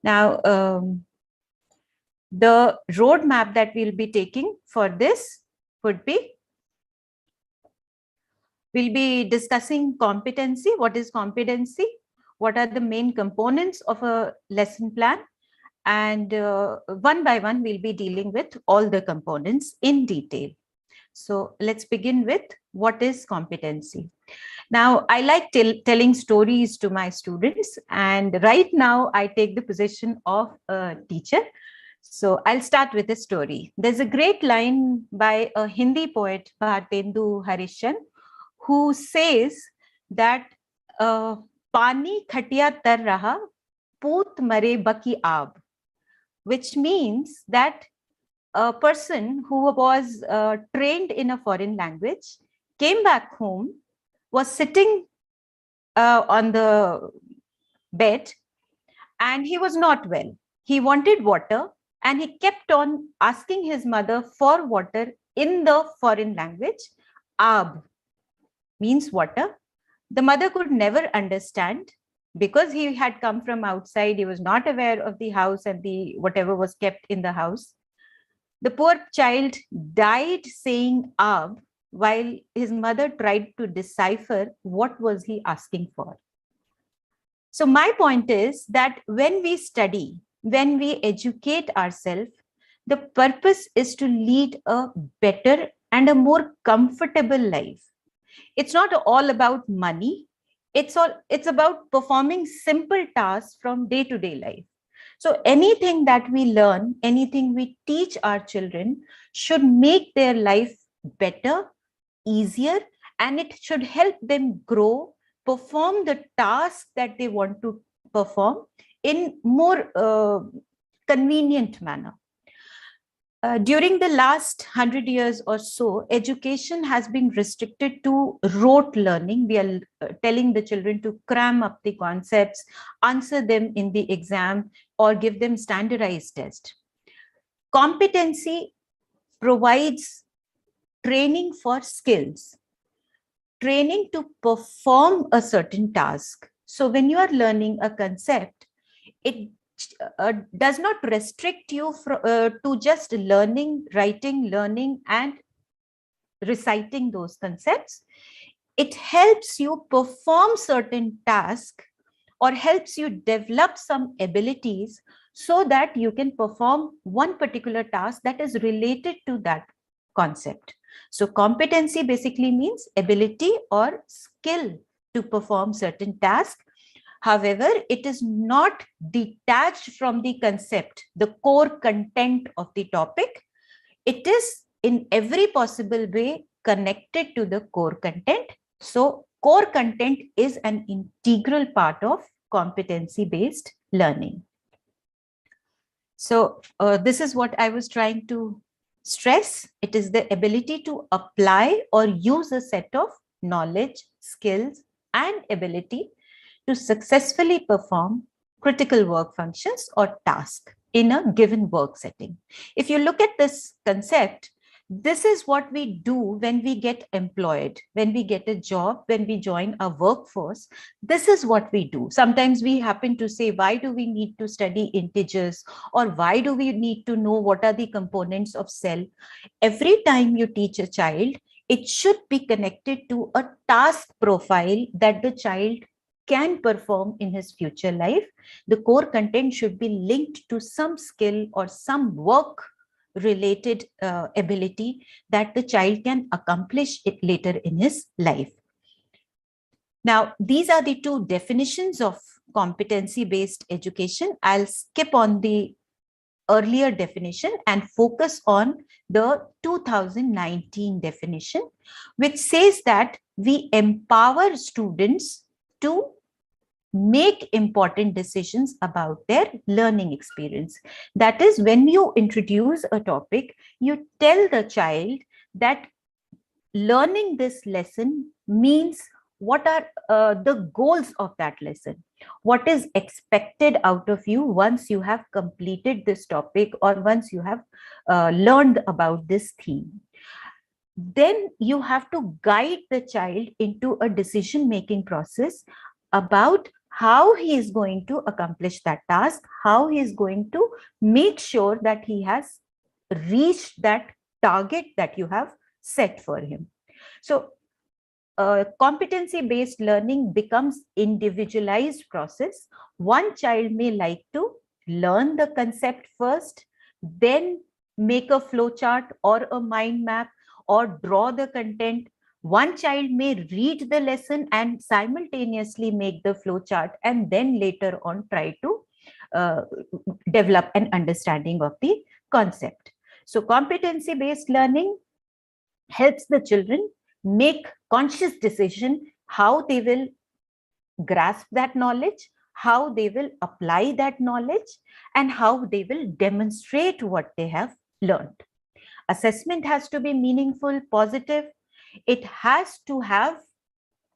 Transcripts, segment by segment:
Now, the roadmap that we'll be taking for this would be, we'll be discussing competency. What is competency? What are the main components of a lesson plan? And one by one, we'll be dealing with all the components in detail. So let's begin with what is competency. Now, I like telling stories to my students, and right now I take the position of a teacher. So I'll start with a story. There's a great line by a Hindi poet, Bhartendu Harishan, who says that Pani khatiya tar raha, poot mare baki aab, which means that a person who was trained in a foreign language came back home, was sitting on the bed, and he was not well. He wanted water, and he kept on asking his mother for water in the foreign language. Aab means water. The mother could never understand, because he had come from outside. He was not aware of the house and the whatever was kept in the house. The poor child died saying Aab, while his mother tried to decipher what was he asking for. So my point is that when we study, when we educate ourselves, the purpose is to lead a better and a more comfortable life. It's not all about money. It's about performing simple tasks from day-to-day life. So anything that we learn, anything we teach our children should make their life better, easier, and it should help them grow, perform the task that they want to perform in more convenient manner. During the last 100 years or so, education has been restricted to rote learning. We are telling the children to cram up the concepts, answer them in the exam, or give them standardized tests. Competency provides training for skills, training to perform a certain task. So when you are learning a concept, it does not restrict you to just learning, writing, learning, and reciting those concepts. It helps you perform certain tasks or helps you develop some abilities so that you can perform one particular task that is related to that concept. So competency basically means ability or skill to perform certain tasks. However, it is not detached from the concept, the core content of the topic. It is in every possible way connected to the core content. So core content is an integral part of competency-based learning. So this is what I was trying to stress. It is the ability to apply or use a set of knowledge, skills, and ability to successfully perform critical work functions or tasks in a given work setting. If you look at this concept, this is what we do when we get employed, when we get a job, when we join a workforce. This is what we do. Sometimes we happen to say, why do we need to study integers, or why do we need to know what are the components of cell? Every time you teach a child, it should be connected to a task profile that the child can perform in his future life. The core content should be linked to some skill or some work related ability that the child can accomplish it later in his life. Now, these are the two definitions of competency-based education. I'll skip on the earlier definition and focus on the 2019 definition, which says that we empower students to make important decisions about their learning experience. That is, when you introduce a topic, you tell the child that learning this lesson means what are the goals of that lesson, what is expected out of you once you have completed this topic or once you have learned about this theme. Then you have to guide the child into a decision-making process about how he is going to accomplish that task, how he is going to make sure that he has reached that target that you have set for him. So competency based learning becomes individualized process. One child may like to learn the concept first, then make a flow chart or a mind map or draw the content. One child may read the lesson and simultaneously make the flow chart, and then later on try to uh, develop an understanding of the concept. So competency based learning helps the children make conscious decision how they will grasp that knowledge, how they will apply that knowledge, and how they will demonstrate what they have learned. Assessment has to be meaningful, positive. It has to have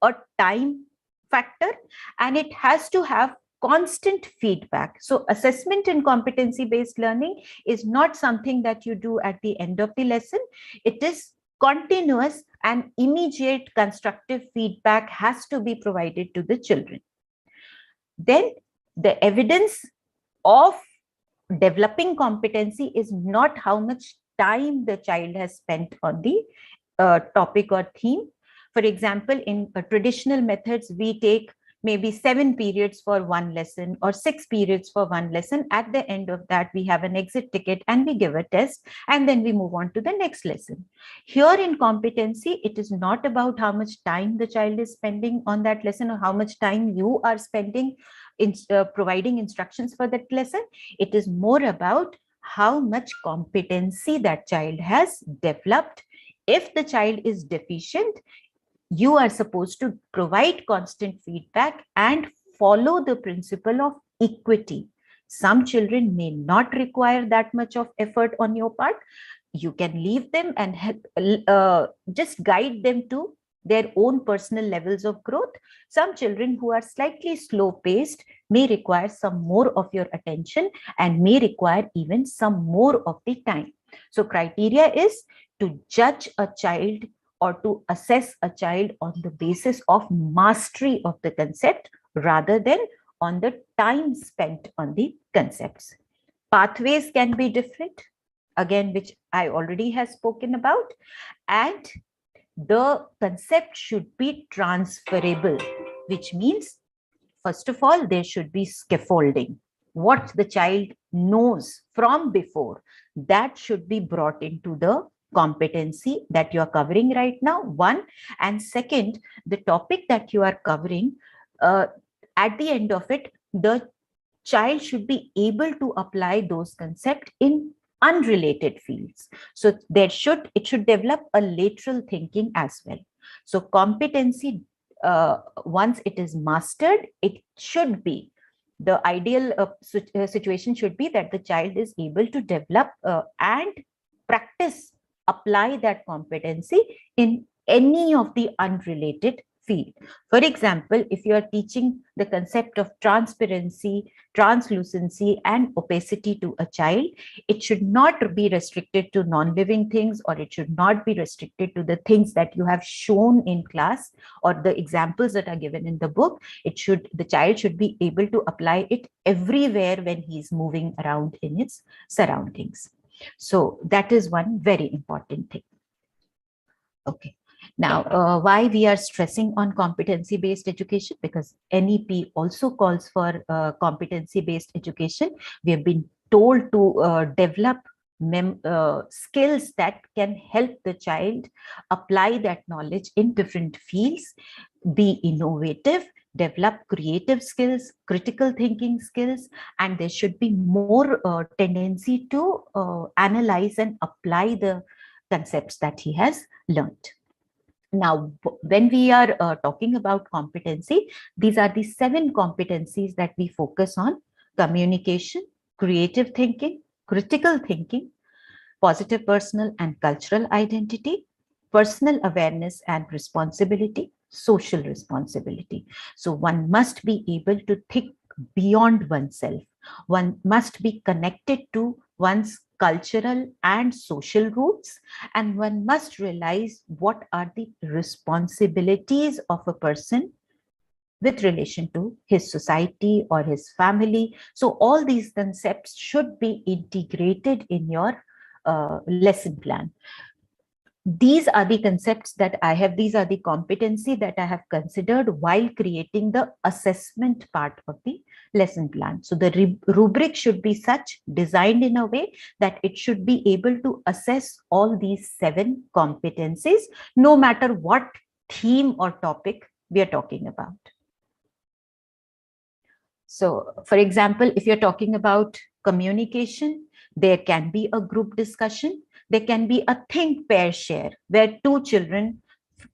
a time factor, and it has to have constant feedback. So assessment in competency based learning is not something that you do at the end of the lesson. It is continuous, and immediate constructive feedback has to be provided to the children. Then the evidence of developing competency is not how much time the child has spent on the topic or theme. For example, in traditional methods, we take maybe 7 periods for one lesson or 6 periods for one lesson. At the end of that, we have an exit ticket and we give a test, and then we move on to the next lesson. Here in competency, it is not about how much time the child is spending on that lesson or how much time you are spending in providing instructions for that lesson. It is more about how much competency that child has developed. If the child is deficient, you are supposed to provide constant feedback and follow the principle of equity. Some children may not require that much of effort on your part. You can leave them and help, just guide them to their own personal levels of growth. Some children who are slightly slow paced may require some more of your attention and may require even some more of the time. So criteria is to judge a child or to assess a child on the basis of mastery of the concept rather than on the time spent on the concepts. Pathways can be different, again, which I already have spoken about, and the concept should be transferable, which means, first of all, there should be scaffolding. What the child knows from before, that should be brought into the competency that you are covering right now, one. And second, the topic that you are covering, at the end of it, the child should be able to apply those concepts in unrelated fields. So it should develop a lateral thinking as well. So competency, once it is mastered, it should be the ideal situation should be that the child is able to develop and practice, apply that competency in any of the unrelated field. For example, if you are teaching the concept of transparency, translucency, and opacity to a child, it should not be restricted to non-living things, or it should not be restricted to the things that you have shown in class or the examples that are given in the book. The child should be able to apply it everywhere when he's moving around in its surroundings. So that is one very important thing. Okay. Now, why we are stressing on competency-based education? Because NEP also calls for competency-based education. We have been told to develop skills that can help the child apply that knowledge in different fields, be innovative, develop creative skills, critical thinking skills, and there should be more tendency to analyze and apply the concepts that he has learned. Now, when we are talking about competency, these are the 7 competencies that we focus on: communication, creative thinking, critical thinking, positive personal and cultural identity, personal awareness and responsibility, social responsibility. So one must be able to think beyond oneself. One must be connected to one's cultural and social roots, and one must realize what are the responsibilities of a person with relation to his society or his family. So all these concepts should be integrated in your lesson plan. These are the concepts that I have, these are the competency that I have considered while creating the assessment part of the lesson plan. So the rubric should be such, designed in a way that it should be able to assess all these 7 competencies, no matter what theme or topic we are talking about. So, for example, if you're talking about communication, there can be a group discussion. There can be a think, pair, share, where 2 children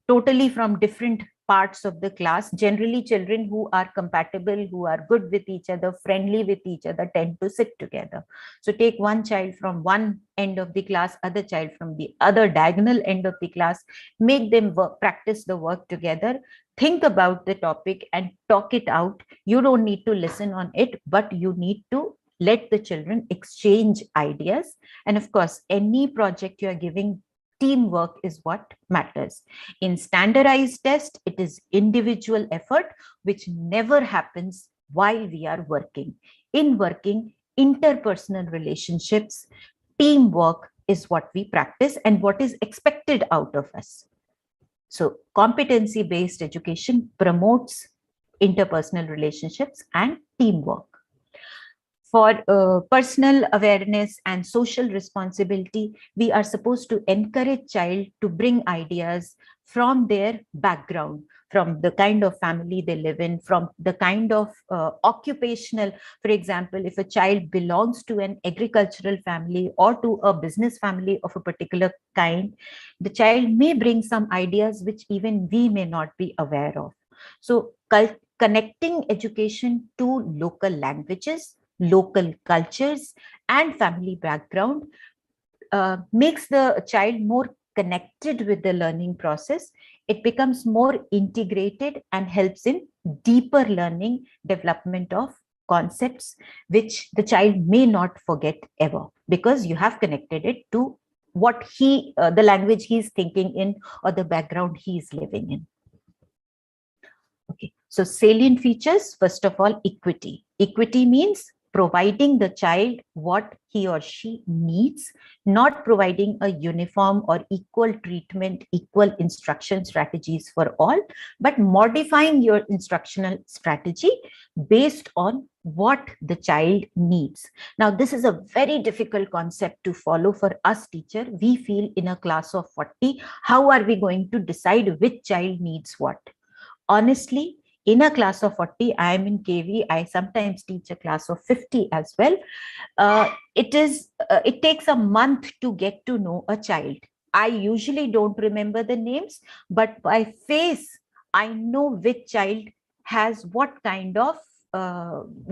totally from different parts of the class, generally children who are compatible, who are good with each other, friendly with each other, tend to sit together. So take one child from one end of the class, other child from the other diagonal end of the class, make them practice the work together, think about the topic and talk it out. You don't need to listen on it, but you need to let the children exchange ideas. And of course, any project you are giving, teamwork is what matters. In standardized test, it is individual effort, which never happens while we are working. In working, interpersonal relationships, teamwork is what we practice and what is expected out of us. So competency-based education promotes interpersonal relationships and teamwork. For personal awareness and social responsibility, we are supposed to encourage child to bring ideas from their background, from the kind of family they live in, from the kind of occupational. For example, if a child belongs to an agricultural family or to a business family of a particular kind, the child may bring some ideas which even we may not be aware of. So connecting education to local languages, local cultures, and family background makes the child more connected with the learning process. It becomes more integrated and helps in deeper learning, development of concepts, which the child may not forget ever, because you have connected it to what the language he is thinking in or the background he is living in. Okay, so salient features, first of all, equity. Equity means providing the child what he or she needs, not providing a uniform or equal treatment, equal instruction strategies for all, but modifying your instructional strategy based on what the child needs. Now, this is a very difficult concept to follow for us teacher. We feel in a class of 40, how are we going to decide which child needs what? Honestly, in a class of 40, I am in KV, I sometimes teach a class of 50 as well. It takes a month to get to know a child. I usually don't remember the names, but by face, I know which child has what kind of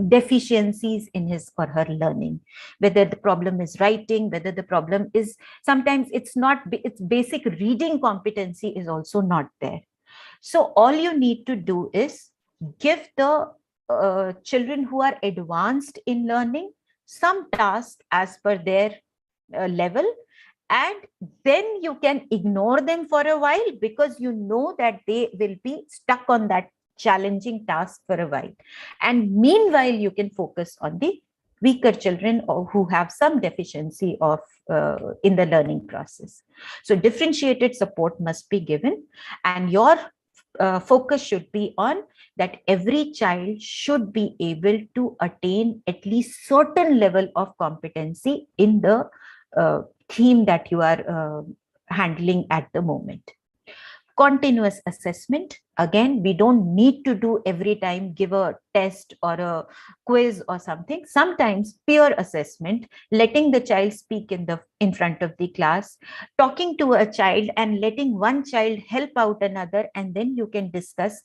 deficiencies in his or her learning, whether the problem is writing, whether the problem is, sometimes it's not, it's basic reading competency is also not there. So all you need to do is give the children who are advanced in learning some task as per their level, and then you can ignore them for a while, because you know that they will be stuck on that challenging task for a while. And meanwhile, you can focus on the weaker children or who have some deficiency of in the learning process. So differentiated support must be given, and your focus should be on that every child should be able to attain at least certain level of competency in the theme that you are handling at the moment. Continuous assessment, again, we don't need to do every time, give a test or a quiz or something. Sometimes peer assessment, letting the child speak in front of the class, talking to a child and letting one child help out another, and then you can discuss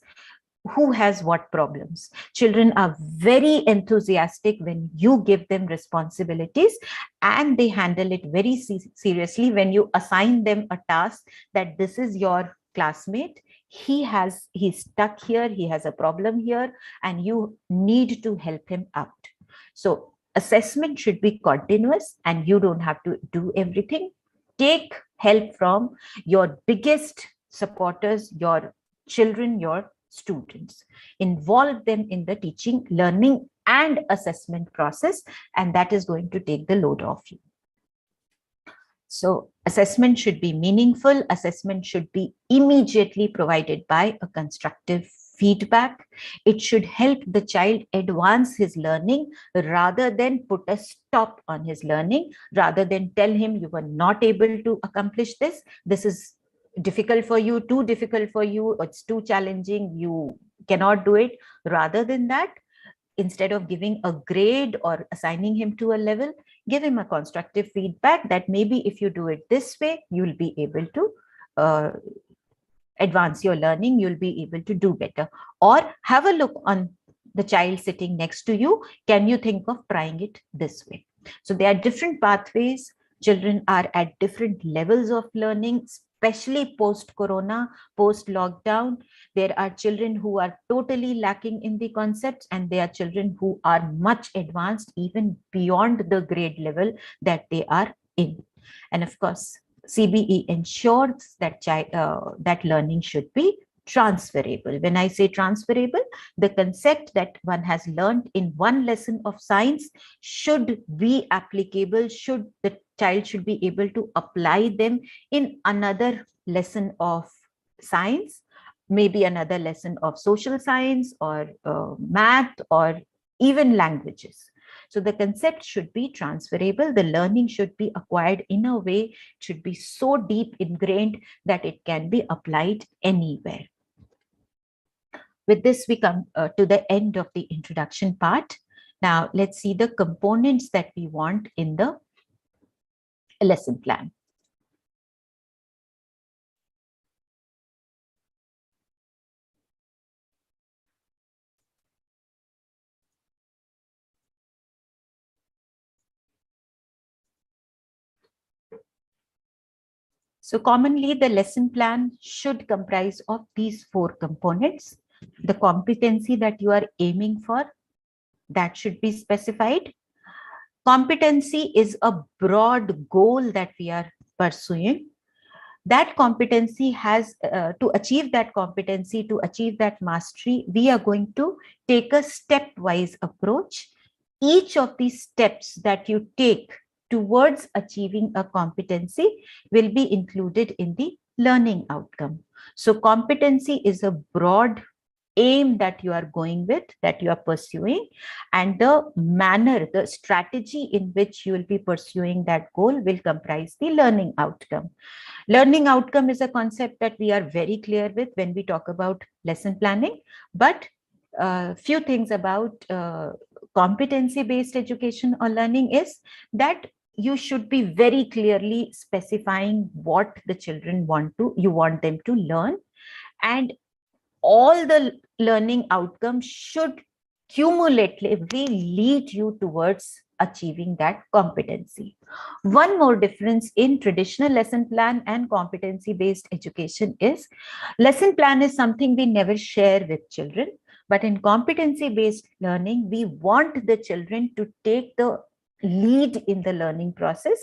who has what problems. Children are very enthusiastic when you give them responsibilities, and they handle it very seriously when you assign them a task that this is your classmate, he's stuck here, he has a problem here, and you need to help him out. So assessment should be continuous, and you don't have to do everything. Take help from your biggest supporters, your children, your students. Involve them in the teaching, learning, and assessment process, and that is going to take the load off you. So assessment should be meaningful. Assessment should be immediately provided by a constructive feedback. It should help the child advance his learning rather than put a stop on his learning, rather than tell him you were not able to accomplish this. This is difficult for you, too difficult for you, or it's too challenging, you cannot do it. Rather than that, instead of giving a grade or assigning him to a level, give him a constructive feedback that maybe if you do it this way, you'll be able to advance your learning, you'll be able to do better. Or have a look on the child sitting next to you. Can you think of trying it this way? So there are different pathways. Children are at different levels of learning, especially post-corona, post-lockdown. There are children who are totally lacking in the concepts, and there are children who are much advanced, even beyond the grade level that they are in. And of course, CBE ensures that that learning should be transferable. When I say transferable, the concept that one has learned in one lesson of science should be applicable, the child should be able to apply them in another lesson of science, maybe another lesson of social science or math or even languages. So the concept should be transferable. The learning should be acquired in a way, should be so deep ingrained that it can be applied anywhere. With this, we come to the end of the introduction part. Now, let's see the components that we want in the lesson plan. So commonly, the lesson plan should comprise of these 4 components. The competency that you are aiming for, that should be specified. Competency is a broad goal that we are pursuing. That competency has, to achieve that competency, to achieve that mastery, we are going to take a stepwise approach. Each of these steps that you take towards achieving a competency will be included in the learning outcome. So competency is a broad aim that you are going with, that you are pursuing, and the manner, the strategy in which you will be pursuing that goal will comprise the learning outcome. Learning outcome is a concept that we are very clear with when we talk about lesson planning, but few things about competency-based education or learning is that you should be very clearly specifying what the children you want them to learn, and all the learning outcomes should cumulatively lead you towards achieving that competency. One more difference in traditional lesson plan and competency-based education is lesson plan is something we never share with children, but in competency-based learning, we want the children to take the lead in the learning process.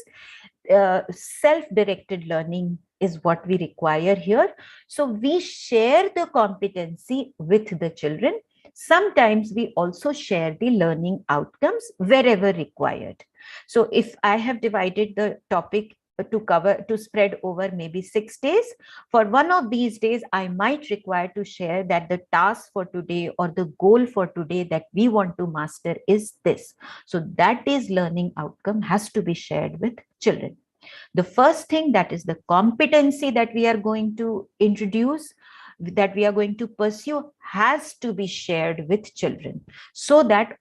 Self-directed learning is what we require here. So we share the competency with the children. Sometimes we also share the learning outcomes wherever required. So if I have divided the topic to spread over maybe 6 days, for one of these days, I might require to share that the task for today or the goal for today that we want to master is this. So that day's learning outcome has to be shared with children. The first thing, that is the competency that we are going to introduce, that we are going to pursue, has to be shared with children, so that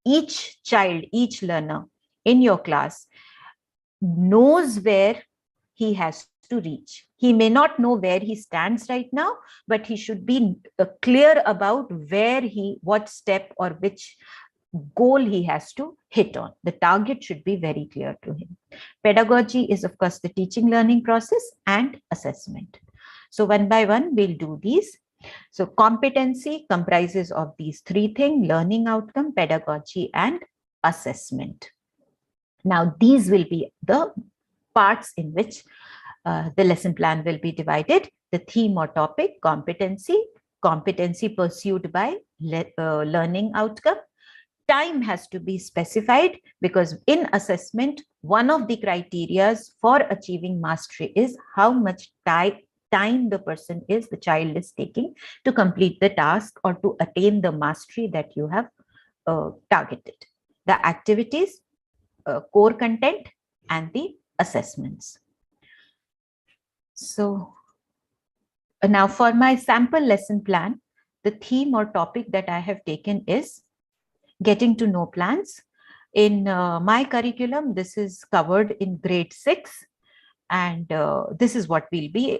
each child, each learner in your class knows where he has to reach. He may not know where he stands right now, but he should be clear about what step or which goal he has to hit on. The target should be very clear to him. Pedagogy is, of course, the teaching learning process and assessment. So one by one, we'll do these. So competency comprises of these 3 things: learning outcome, pedagogy, and assessment. Now, these will be the parts in which the lesson plan will be divided. The theme or topic, competency, competency pursued by learning outcome. Time has to be specified, because in assessment, one of the criterias for achieving mastery is how much time the child is taking to complete the task or to attain the mastery that you have targeted. The activities, core content, and the assessments. So now for my sample lesson plan, the theme or topic that I have taken is getting to know plants. In my curriculum, this is covered in grade 6, and this is what we'll be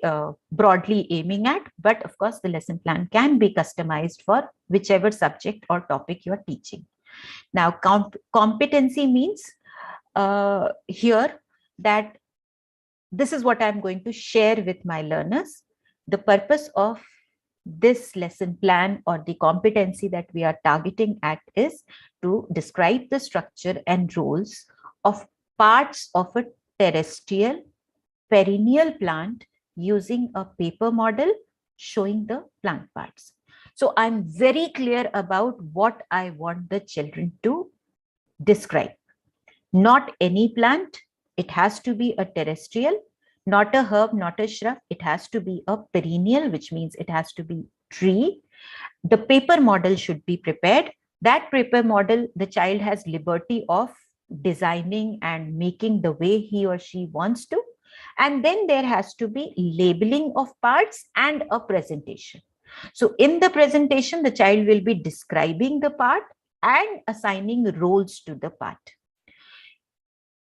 broadly aiming at. But of course, the lesson plan can be customized for whichever subject or topic you are teaching. Now, competency means here that this is what I'm going to share with my learners. The purpose of this lesson plan or the competency that we are targeting at is to describe the structure and roles of parts of a terrestrial perennial plant using a paper model showing the plant parts. So I'm very clear about what I want the children to describe. Not any plant. It has to be a terrestrial, not a herb, not a shrub. It has to be a perennial, which means it has to be tree. The paper model should be prepared. That paper model, the child has liberty of designing and making the way he or she wants to. And then there has to be labeling of parts and a presentation. So in the presentation, the child will be describing the part and assigning roles to the part.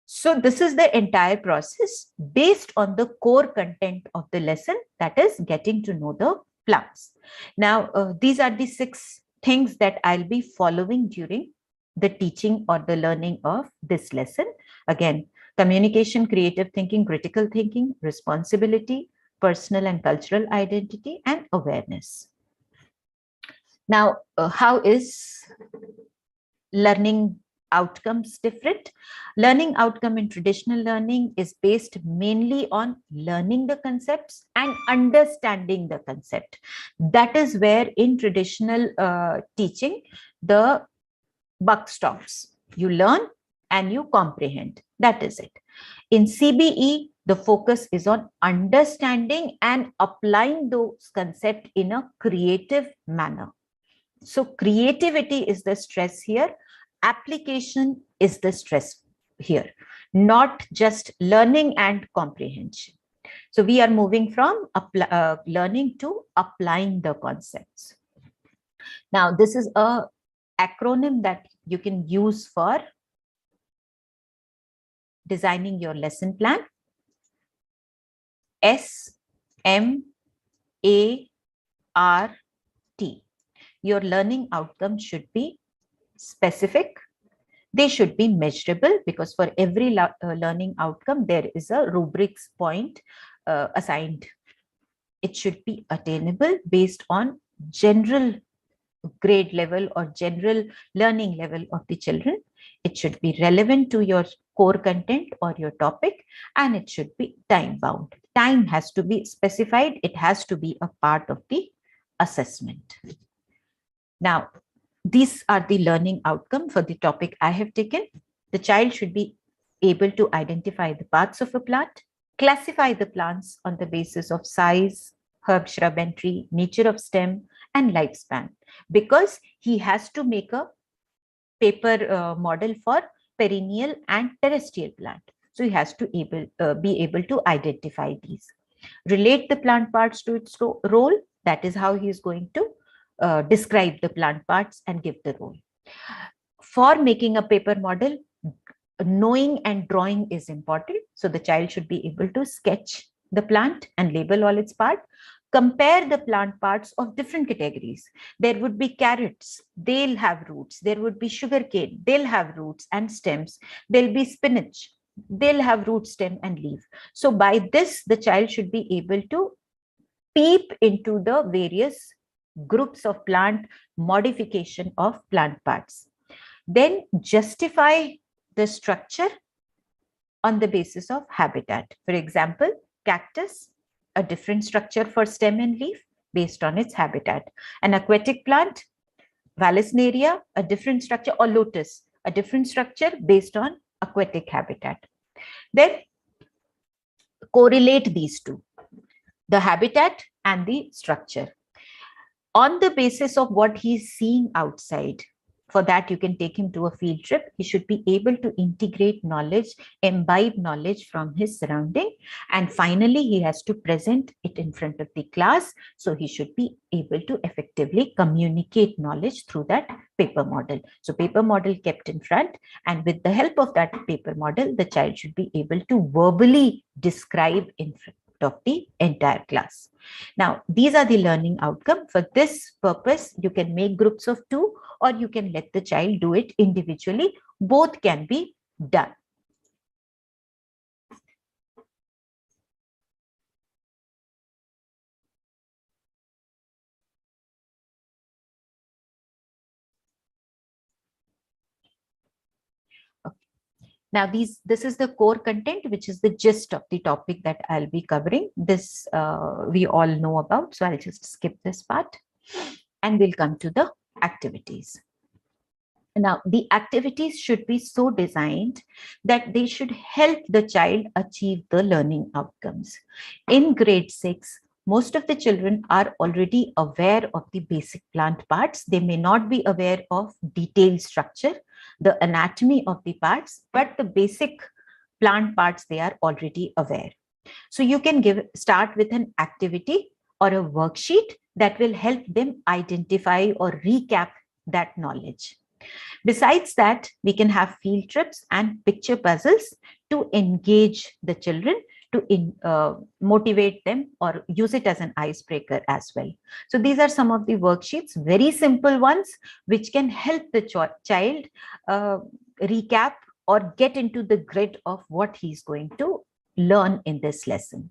So this is the entire process based on the core content of the lesson, that is getting to know the plants. Now, these are the 6 things that I'll be following during the teaching or the learning of this lesson. Again, communication, creative thinking, critical thinking, responsibility, personal and cultural identity, and awareness. Now, how is learning outcomes different? Learning outcome in traditional learning is based mainly on learning the concepts and understanding the concept. That is where in traditional teaching, the buck stops. You learn and you comprehend. That is it. In CBE, the focus is on understanding and applying those concepts in a creative manner. So creativity is the stress here. Application is the stress here, not just learning and comprehension. So we are moving from learning to applying the concepts. Now, this is a acronym that you can use for designing your lesson plan. SMART. Your learning outcomes should be specific. They should be measurable, because for every learning outcome, there is a rubrics point assigned. It should be attainable based on general grade level or general learning level of the children. It should be relevant to your core content or your topic, and it should be time bound. Time has to be specified. It has to be a part of the assessment. Now, these are the learning outcome for the topic I have taken. The child should be able to identify the parts of a plant, classify the plants on the basis of size, herb, shrub, and tree, nature of stem, and lifespan, because he has to make a paper model for perennial and terrestrial plant. So he has to be able to identify these. Relate the plant parts to its role. That is how he is going to describe the plant parts and give the role. For making a paper model, knowing and drawing is important. So the child should be able to sketch the plant and label all its parts. Compare the plant parts of different categories. There would be carrots, they'll have roots. There would be sugarcane, they'll have roots and stems. There'll be spinach, they'll have root, stem, and leaf. So by this, the child should be able to peep into the various groups of plant, modification of plant parts. Then justify the structure on the basis of habitat. For example, cactus, a different structure for stem and leaf. based on its habitat. An aquatic plant, Vallisneria, a different structure, or lotus, a different structure based on aquatic habitat. Then correlate these two, the habitat and the structure, on the basis of what he's seeing outside. For that, you can take him to a field trip. He should be able to integrate knowledge, imbibe knowledge from his surrounding. And finally, he has to present it in front of the class. So he should be able to effectively communicate knowledge through that paper model. So paper model kept in front, and with the help of that paper model, the child should be able to verbally describe in front of the entire class. Now, these are the learning outcome. For this purpose, you can make groups of 2, or you can let the child do it individually. Both can be done. Okay. Now, this is the core content, which is the gist of the topic that I'll be covering. This we all know about, so I'll just skip this part and we'll come to the activities. Now, the activities should be so designed that they should help the child achieve the learning outcomes. In grade 6, most of the children are already aware of the basic plant parts. They may not be aware of detailed structure, the anatomy of the parts, but the basic plant parts they are already aware. So you can start with an activity or a worksheet that will help them identify or recap that knowledge. Besides that, we can have field trips and picture puzzles to engage the children, to motivate them, or use it as an icebreaker as well. So these are some of the worksheets, very simple ones, which can help the child recap or get into the grid of what he's going to learn in this lesson.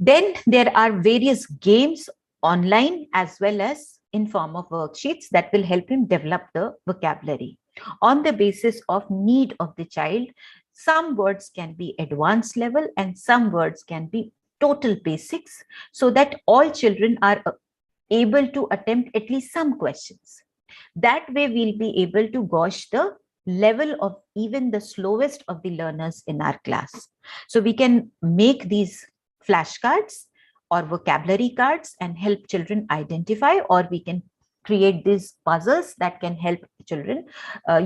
Then there are various games online as well as in form of worksheets that will help him develop the vocabulary. On the basis of need of the child, some words can be advanced level and some words can be total basics, so that all children are able to attempt at least some questions. That way we'll be able to gauge the level of even the slowest of the learners in our class. So we can make these flashcards or vocabulary cards and help children identify, or we can create these puzzles that can help children.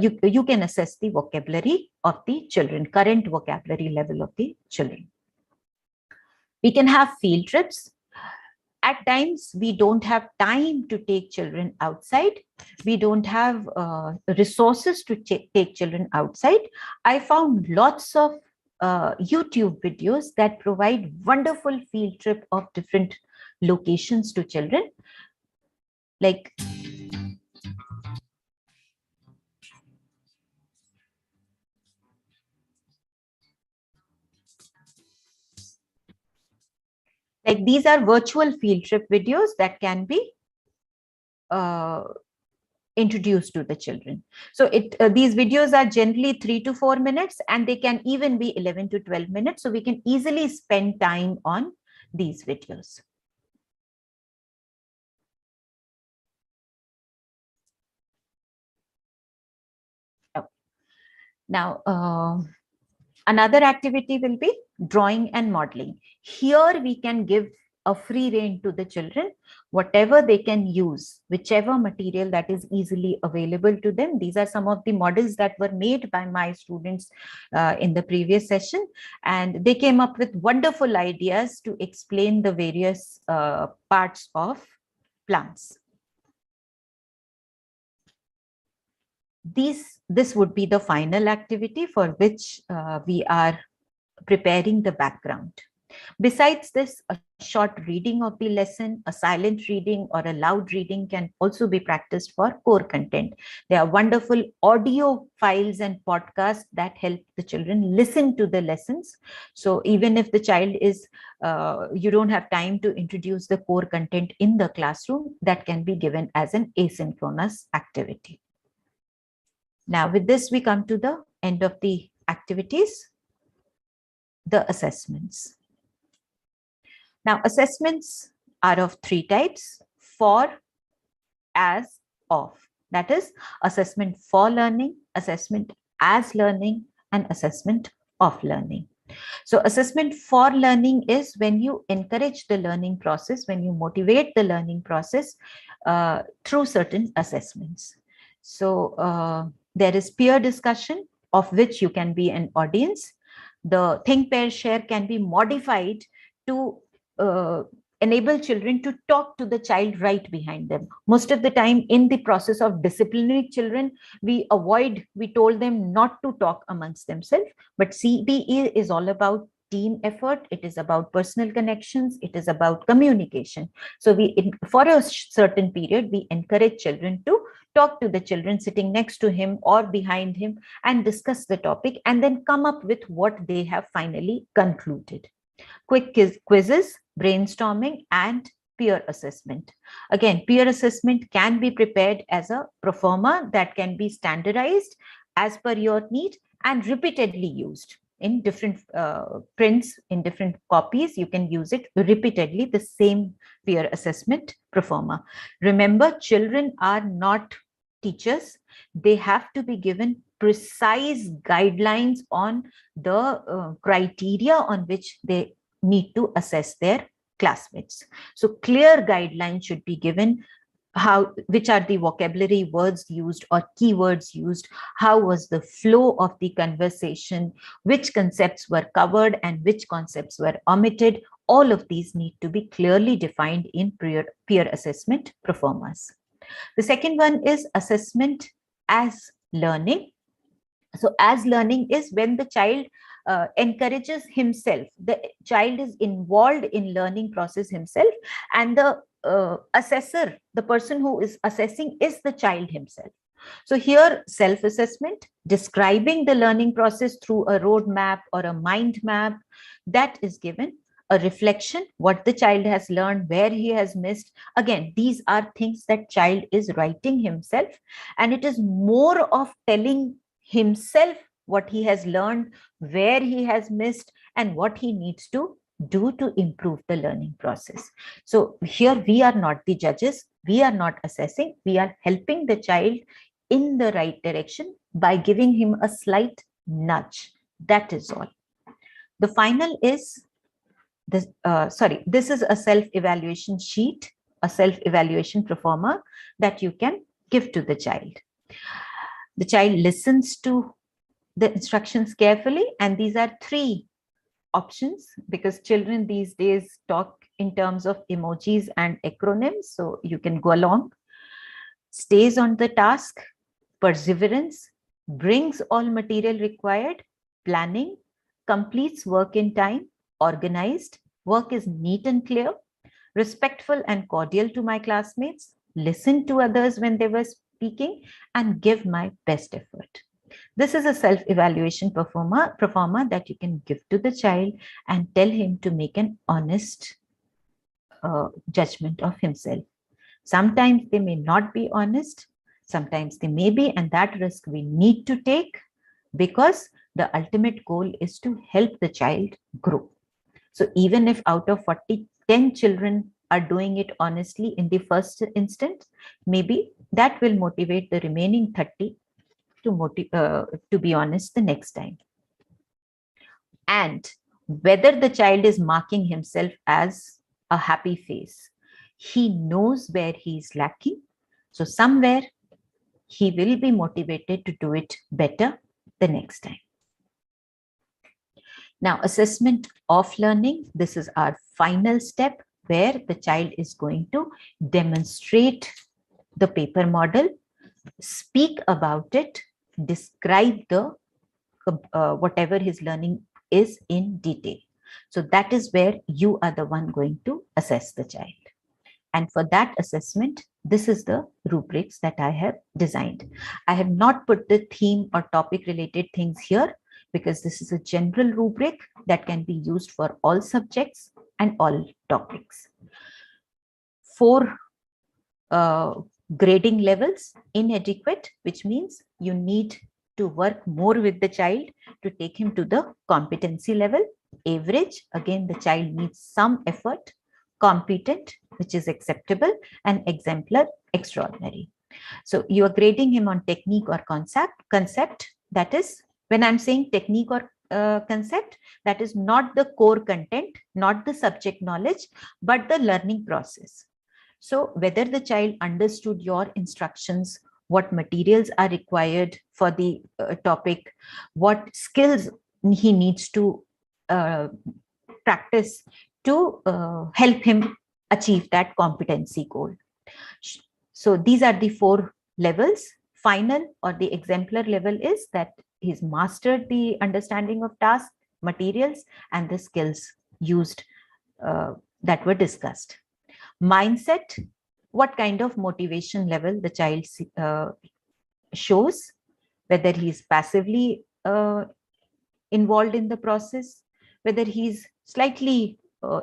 You can assess the vocabulary of the children, current vocabulary level of the children. We can have field trips. At times, we don't have time to take children outside. We don't have resources to take children outside. I found lots of YouTube videos that provide wonderful field trip of different locations to children. Like these are virtual field trip videos that can be introduced to the children. So these videos are generally 3 to 4 minutes, and they can even be 11 to 12 minutes. So we can easily spend time on these videos. Now, another activity will be drawing and modeling. Here we can give a free rein to the children, whatever they can use, whichever material that is easily available to them. These are some of the models that were made by my students in the previous session, and they came up with wonderful ideas to explain the various parts of plants. This would be the final activity for which we are preparing the background. Besides this, a short reading of the lesson, a silent reading or a loud reading can also be practiced for core content. There are wonderful audio files and podcasts that help the children listen to the lessons. So even if the child is, you don't have time to introduce the core content in the classroom, that can be given as an asynchronous activity. Now, with this, we come to the end of the activities, the assessments. Now, assessments are of three types: for, as, of. That is assessment for learning, assessment as learning, and assessment of learning. So assessment for learning is when you encourage the learning process, when you motivate the learning process through certain assessments. So there is peer discussion, of which you can be an audience. The think, pair, share can be modified to enable children to talk to the child right behind them. Most of the time in the process of disciplining children, we told them not to talk amongst themselves. But CPE is all about team effort. It is about personal connections. It is about communication. So for a certain period, we encourage children to talk to the children sitting next to him or behind him and discuss the topic, and then come up with what they have finally concluded. Quick quizzes, brainstorming, and peer assessment. Again, peer assessment can be prepared as a proforma that can be standardized as per your need and repeatedly used in different prints, in different copies. You can use it repeatedly, the same peer assessment proforma. Remember, children are not teachers. They have to be given precise guidelines on the criteria on which they need to assess their classmates. So clear guidelines should be given. Which are the vocabulary words used or keywords used? How was the flow of the conversation? Which concepts were covered and which concepts were omitted? All of these need to be clearly defined in peer assessment proformas. The second one is assessment as learning. So as learning is when the child encourages himself. The child is involved in learning process himself, and the assessor, the person who is assessing, is the child himself. So here, self-assessment, describing the learning process through a roadmap or a mind map, that is given. A reflection, what the child has learned, where he has missed. Again, these are things that child is writing himself, and it is more of telling himself what he has learned, where he has missed, and what he needs to do to improve the learning process. So here we are not the judges, we are not assessing, we are helping the child in the right direction by giving him a slight nudge. That is all. The final is this. This is a self-evaluation sheet, a self-evaluation proforma that you can give to the child. The child listens to the instructions carefully, and these are three options because children these days talk in terms of emojis and acronyms, so you can go along. Stays on the task, perseverance, brings all material required, planning, completes work in time, organized, work is neat and clear, respectful and cordial to my classmates, listen to others when they were speaking, and give my best effort. This is a self-evaluation proforma that you can give to the child and tell him to make an honest judgment of himself. Sometimes they may not be honest, sometimes they may be, and that risk we need to take because the ultimate goal is to help the child grow. So even if out of 40, 10 children are doing it honestly in the first instance, maybe that will motivate the remaining 30 to be honest the next time. And whether the child is marking himself as a happy face, he knows where he is lacking. So somewhere he will be motivated to do it better the next time. Now, assessment of learning. This is our final step where the child is going to demonstrate the paper model, speak about it, describe the whatever his learning is in detail. So that is where you are the one going to assess the child. And for that assessment, this is the rubrics that I have designed. I have not put the theme or topic related things here because this is a general rubric that can be used for all subjects and all topics. 4 grading levels: inadequate, which means you need to work more with the child to take him to the competency level. Average, again, the child needs some effort. Competent, which is acceptable, and exemplar, extraordinary. So you are grading him on technique or concept. That is, when I'm saying technique or concept, that is not the core content, not the subject knowledge, but the learning process. So whether the child understood your instructions, what materials are required for the topic, what skills he needs to uh, practice to help him achieve that competency goal. So these are the 4 levels. Final or the exemplar level is that he's mastered the understanding of task, materials, and the skills used that were discussed. Mindset, what kind of motivation level the child shows, whether he's passively involved in the process, whether he's slightly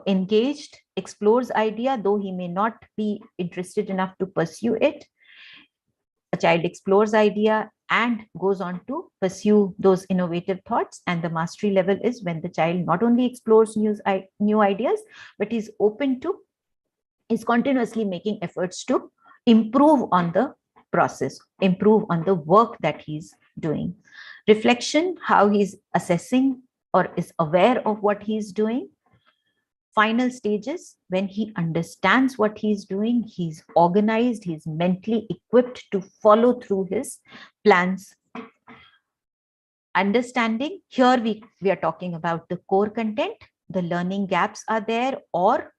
engaged, explores idea, though he may not be interested enough to pursue it. A child explores idea and goes on to pursue those innovative thoughts. And the mastery level is when the child not only explores new ideas, but is open to, is continuously making efforts to improve on the process, improve on the work that he's doing. Reflection, how he's assessing or is aware of what he's doing. Final stages, when he understands what he's doing, he's organized, he's mentally equipped to follow through his plans. Understanding, here we are talking about the core content. The learning gaps are there, or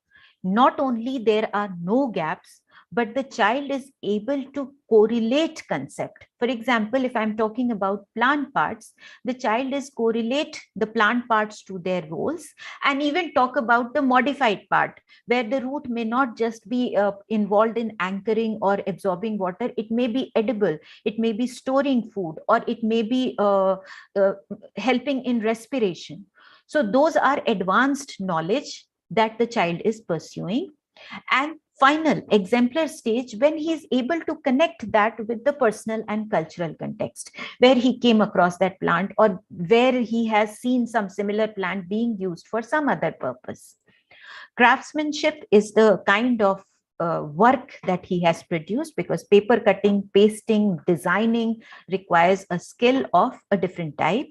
not only there are no gaps, but the child is able to correlate concept. For example, if I'm talking about plant parts, the child is correlate the plant parts to their roles, and even talk about the modified part, where the root may not just be involved in anchoring or absorbing water. It may be edible, it may be storing food, or it may be helping in respiration. So those are advanced knowledge that the child is pursuing. And final exemplar stage, when he is able to connect that with the personal and cultural context, where he came across that plant, or where he has seen some similar plant being used for some other purpose. Craftsmanship is the kind of work that he has produced, because paper cutting, pasting, designing requires a skill of a different type.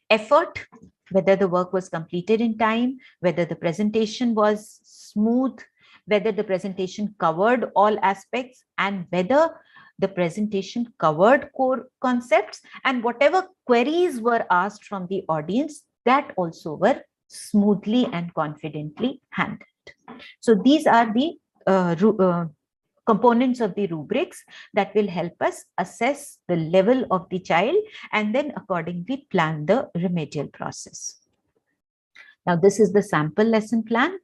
Effort, whether the work was completed in time, whether the presentation was smooth, whether the presentation covered all aspects, and whether the presentation covered core concepts, and whatever queries were asked from the audience, that also were smoothly and confidently handled. So these are the components of the rubrics that will help us assess the level of the child and then accordingly plan the remedial process. Now, this is the sample lesson plan.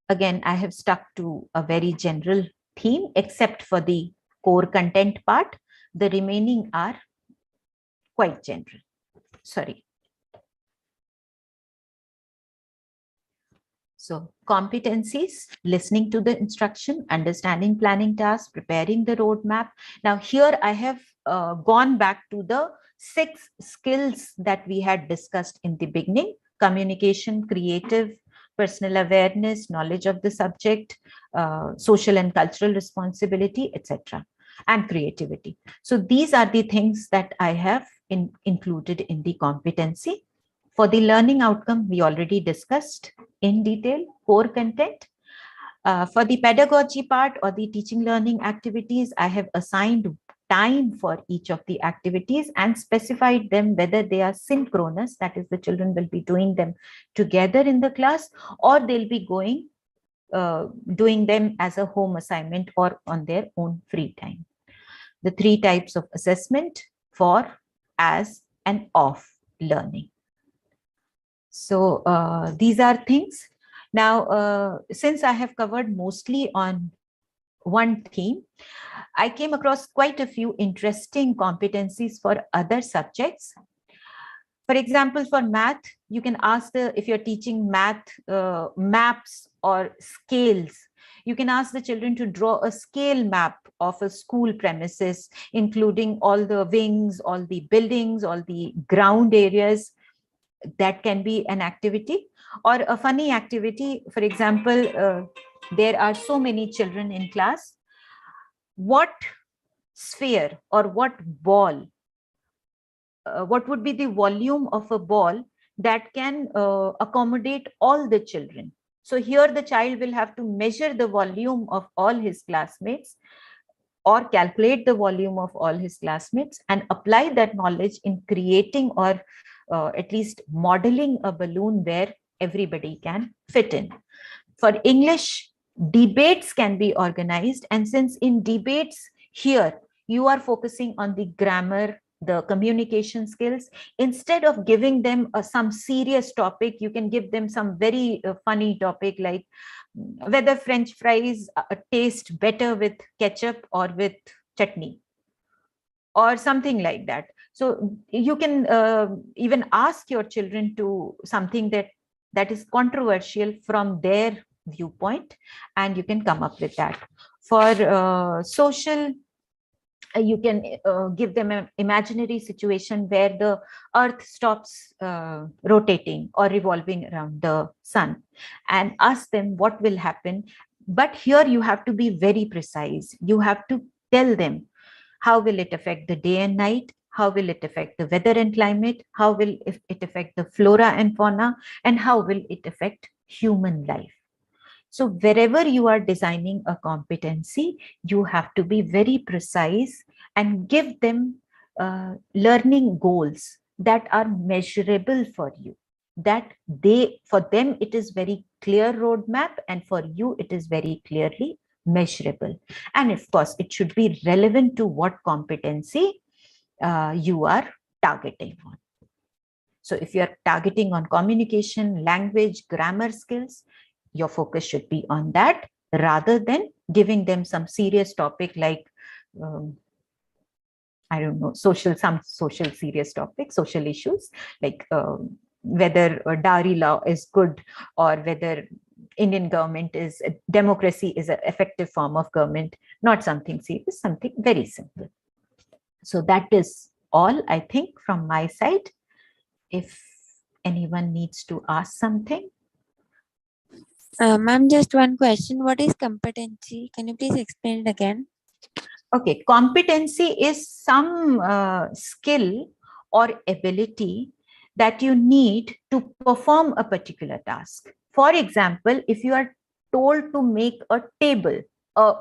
Again, I have stuck to a very general theme, except for the core content part. The remaining are quite general. Sorry. So competencies, listening to the instruction, understanding planning tasks, preparing the roadmap. Now here I have gone back to the 6 skills that we had discussed in the beginning: communication, creative, personal awareness, knowledge of the subject, social and cultural responsibility, etc., and creativity. So these are the things that I have included in the competency. For the learning outcome, we already discussed in detail core content. For the pedagogy part or the teaching learning activities, I have assigned time for each of the activities and specified them whether they are synchronous, that is, the children will be doing them together in the class, or they'll be doing them as a home assignment or on their own free time. The 3 types of assessment: for, as, and of learning. So these are things. Now, since I have covered mostly on one theme, I came across quite a few interesting competencies for other subjects. For example, for math, you can ask if you're teaching math, maps or scales, you can ask the children to draw a scale map of a school premises, including all the wings, all the buildings, all the ground areas. That can be an activity. Or a funny activity, for example, There are so many children in class. What sphere or what ball, what would be the volume of a ball that can accommodate all the children? So here the child will have to measure the volume of all his classmates or calculate the volume of all his classmates and apply that knowledge in creating or at least modeling a balloon where everybody can fit in. For English, debates can be organized. And since in debates here, you are focusing on the grammar, the communication skills, instead of giving them some serious topic, you can give them some very funny topic like whether French fries taste better with ketchup or with chutney or something like that. So you can even ask your children to something that is controversial from their viewpoint, and you can come up with that. For social, you can give them an imaginary situation where the earth stops rotating or revolving around the sun, and ask them what will happen. But here you have to be very precise. You have to tell them how will it affect the day and night, how will it affect the weather and climate, how will it affect the flora and fauna, and how will it affect human life. So wherever you are designing a competency, you have to be very precise and give them learning goals that are measurable for you. That for them, it is very clear roadmap, and for you, it is very clearly measurable. And of course, it should be relevant to what competency you are targeting on. So if you are targeting on communication, language, grammar skills, your focus should be on that rather than giving them some serious topic like, I don't know, some social serious topic, social issues like whether dowry law is good or whether Indian government is, democracy is an effective form of government, not something serious, something very simple. So that is all, I think, from my side. If anyone needs to ask something. Ma'am, just one question. What is competency? Can you please explain it again? Okay, competency is some skill or ability that you need to perform a particular task. For example, if you are told to make a table, a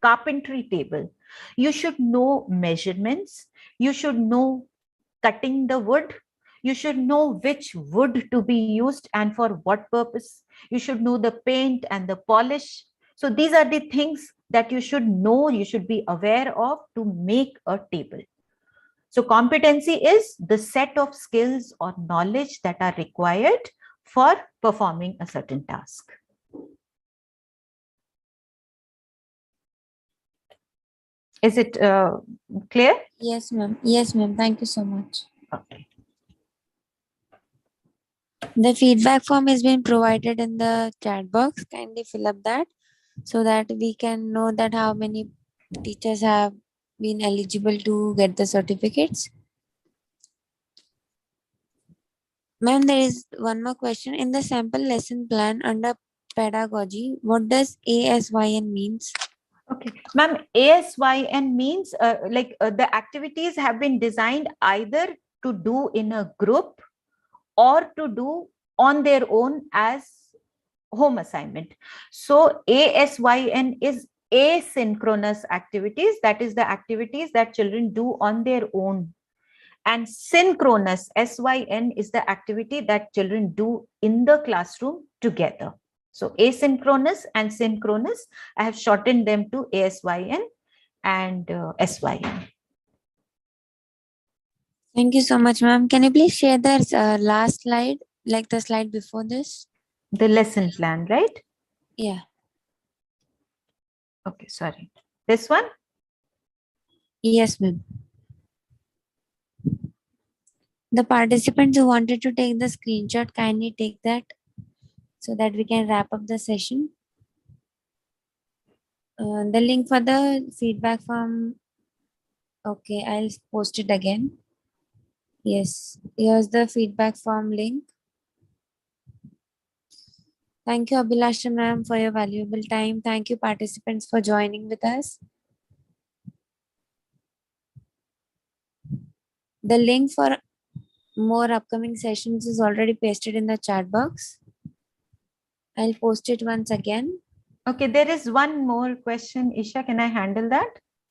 carpentry table, you should know measurements, you should know cutting the wood, you should know which wood to be used and for what purpose, you should know the paint and the polish. So these are the things that you should know, you should be aware of to make a table. So competency is the set of skills or knowledge that are required for performing a certain task. Is it clear? Yes, ma'am. Yes, ma'am. Thank you so much. Okay. The feedback form has been provided in the chat box. Kindly fill up that so that we can know that how many teachers have been eligible to get the certificates. Ma'am, there is one more question. In the sample lesson plan under pedagogy, what does ASYN means? Okay, ma'am, ASYN means the activities have been designed either to do in a group or to do on their own as home assignment. So ASYN is asynchronous activities, that is the activities that children do on their own. And synchronous, SYN, is the activity that children do in the classroom together. So asynchronous and synchronous, I have shortened them to ASYN and SYN. Thank you so much, ma'am. Can you please share the last slide, like the slide before this? The lesson plan, right? Yeah. Okay, sorry. This one? Yes, ma'am. The participants who wanted to take the screenshot, kindly take that so that we can wrap up the session. The link for the feedback form. Okay, I'll post it again. Yes, here's the feedback form link. Thank you, Abhilasha ma'am, for your valuable time. Thank you, participants, for joining with us. The link for more upcoming sessions is already pasted in the chat box. I'll post it once again. Okay, there is one more question. Isha, can I handle that?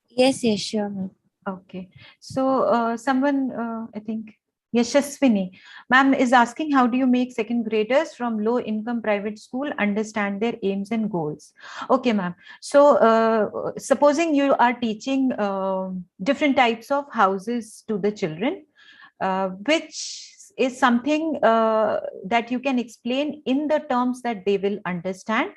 Yes, sure, ma'am. Okay. So someone, I think, Yashaswini, ma'am is asking, how do you make second graders from low income private school understand their aims and goals? Okay, ma'am. So supposing you are teaching different types of houses to the children, which is something that you can explain in the terms that they will understand.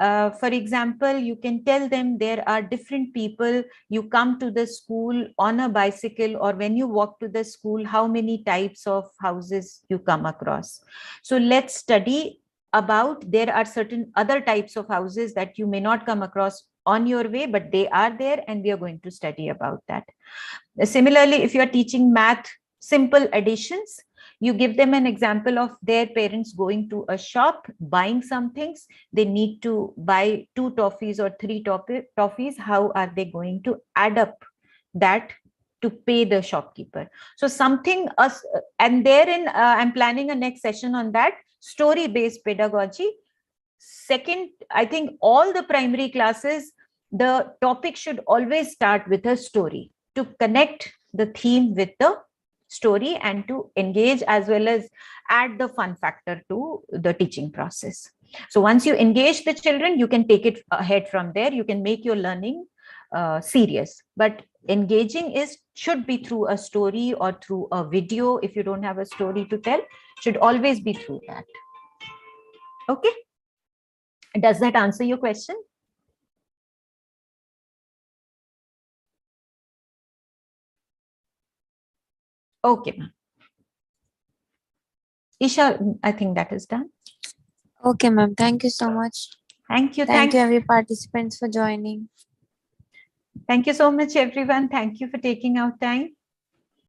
For example, you can tell them there are different people. You come to the school on a bicycle, or when you walk to the school, how many types of houses you come across. So let's study about, there are certain other types of houses that you may not come across on your way, but they are there, and we are going to study about that. Similarly, if you are teaching math, simple additions, you give them an example of their parents going to a shop, buying some things. They need to buy 2 toffees or 3 toffees. How are they going to add up that to pay the shopkeeper? So something us, and therein I'm planning a next session on that, story based pedagogy. Second, I think all the primary classes, the topic should always start with a story to connect the theme with the story and to engage, as well as add the fun factor to the teaching process. So once you engage the children, you can take it ahead from there. You can make your learning serious, but engaging is should be through a story or through a video. If you don't have a story to tell, should always be through that. Okay, does that answer your question? Okay, ma'am. Isha, I think that is done. Okay, ma'am. Thank you so much. Thank you. Thank you, every participants, for joining. Thank you so much, everyone. Thank you for taking out time.